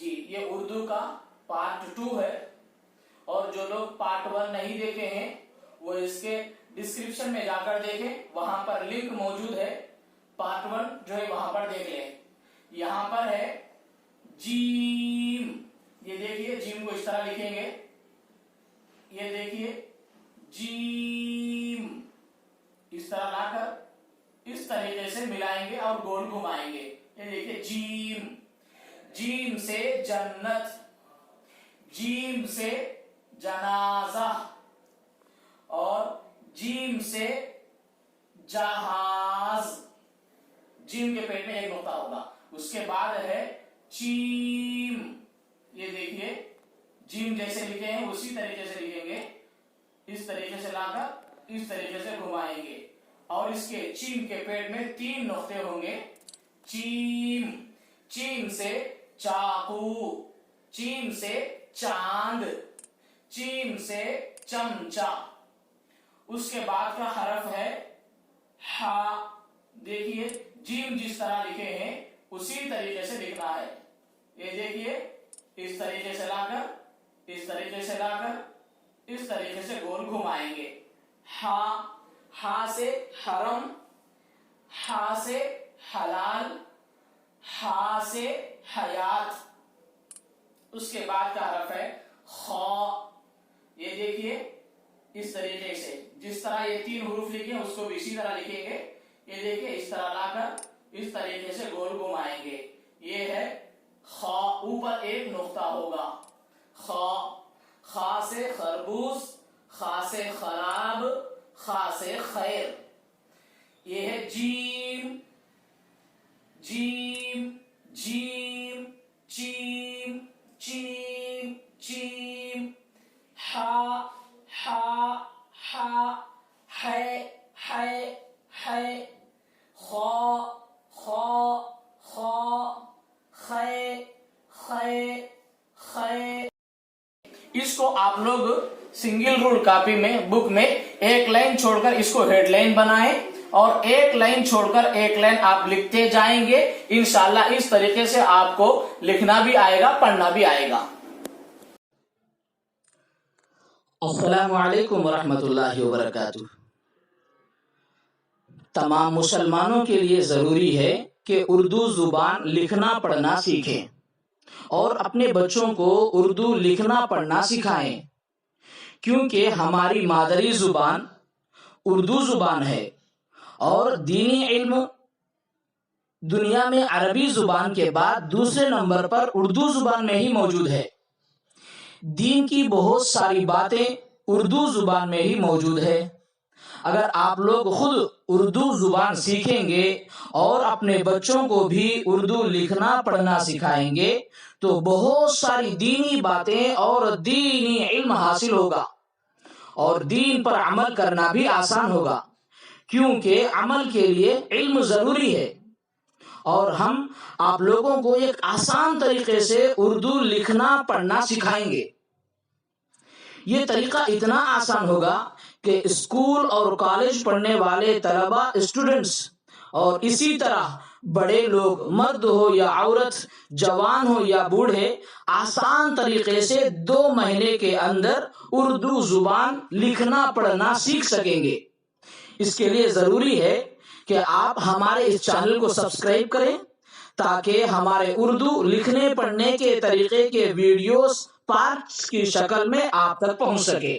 جی یہ اردو کا پارٹ 2 ہے، اور جو لوگ پارٹ 1 نہیں دیکھے ہیں وہ اس کے ڈسکرپشن میں جا کر دیکھیں، وہاں پر لنک موجود ہے، پارٹ 1 جو ہے وہاں پر دیکھ لیں۔ یہاں پر ہے جیم، یہ دیکھیے جیم کو اس طرح لکھیں گے، یہ دیکھیے جیم، اس طرح لا کر اس طریقے سے ملائیں گے اور گول گھمائیں گے۔ یہ دیکھیے جیم، جیم سے جنت، جیم سے جنازہ، اور جیم سے جہاز، جیم کے پیٹ میں ایک نقطہ ہوگا۔ اس کے بعد ہے چیم، یہ دیکھیے جیم جیسے لکھے ہیں اسی طریقے سے لکھیں گے، اس طریقے سے لا کر اس طریقے سے گھمائیں گے، اور اس کے چیم کے پیٹ میں 3 نقطے ہوں گے۔ چیم، چیم سے چاقو، چیم سے چاند، چیم سے چمچا۔ اس کے بعد کا حرف ہے ہا، دیکھیے جیم جس طرح لکھے ہیں اسی طریقے سے لکھنا ہے۔ یہ دیکھیے اس طریقے سے لا کر اس طریقے سے لا کر اس طریقے سے گول گھمائیں گے۔ ہا، ہا سے حرم، ہا سے حلال، ہا سے حیات۔ اس کے بعد کا حرف ہے خا، یہ دیکھیے اس طریقے سے جس طرح یہ 3 حروف لکھے ہیں اس کو بھی اسی طرح لکھیں گے۔ یہ دیکھیے اس طرح لا کر اس طریقے سے گول گھمائیں گے۔ یہ ہے خا، اوپر ایک نقطہ ہوگا۔ خا، خا سے خربوز، خا سے خراب، خا سے خیر۔ یہ ہے جیم، جیم، جیم، چیم، چیم، چیم۔ ہا، ہا، ہا، ہے، ہے، ہے۔ خا، خا، خا، خے، خے، خے۔ اس کو آپ لوگ سنگل رول کاپی میں بک میں ایک لائن چھوڑ کر اس کو ہیڈ لائن بنائیں، اور ایک لائن چھوڑ کر ایک لائن آپ لکھتے جائیں گے۔ انشاءاللہ اس طریقے سے آپ کو لکھنا بھی آئے گا، پڑھنا بھی آئے گا۔ السلام علیکم ورحمۃ اللہ وبرکاتہ۔ تمام مسلمانوں کے لیے ضروری ہے کہ اردو زبان لکھنا پڑھنا سیکھیں، اور اپنے بچوں کو اردو لکھنا پڑھنا سکھائیں، کیونکہ ہماری مادری زبان اردو زبان ہے، اور دینی علم دنیا میں عربی زبان کے بعد دوسرے نمبر پر اردو زبان میں ہی موجود ہے۔ دین کی بہت ساری باتیں اردو زبان میں ہی موجود ہے۔ اگر آپ لوگ خود اردو زبان سیکھیں گے اور اپنے بچوں کو بھی اردو لکھنا پڑھنا سکھائیں گے تو بہت ساری دینی باتیں اور دینی علم حاصل ہوگا، اور دین پر عمل کرنا بھی آسان ہوگا، کیونکہ عمل کے لیے علم ضروری ہے۔ اور ہم آپ لوگوں کو ایک آسان طریقے سے اردو لکھنا پڑھنا سکھائیں گے۔ یہ طریقہ اتنا آسان ہوگا کہ اسکول اور کالج پڑھنے والے طلبہ، اسٹوڈنٹس، اور اسی طرح بڑے لوگ، مرد ہو یا عورت، جوان ہو یا بوڑھے، آسان طریقے سے 2 مہینے کے اندر اردو زبان لکھنا پڑھنا سیکھ سکیں گے۔ اس کے لیے ضروری ہے کہ آپ ہمارے اس چینل کو سبسکرائب کریں، تاکہ ہمارے اردو لکھنے پڑھنے کے طریقے کے ویڈیوز پارٹس کی شکل میں آپ تک پہنچ سکے۔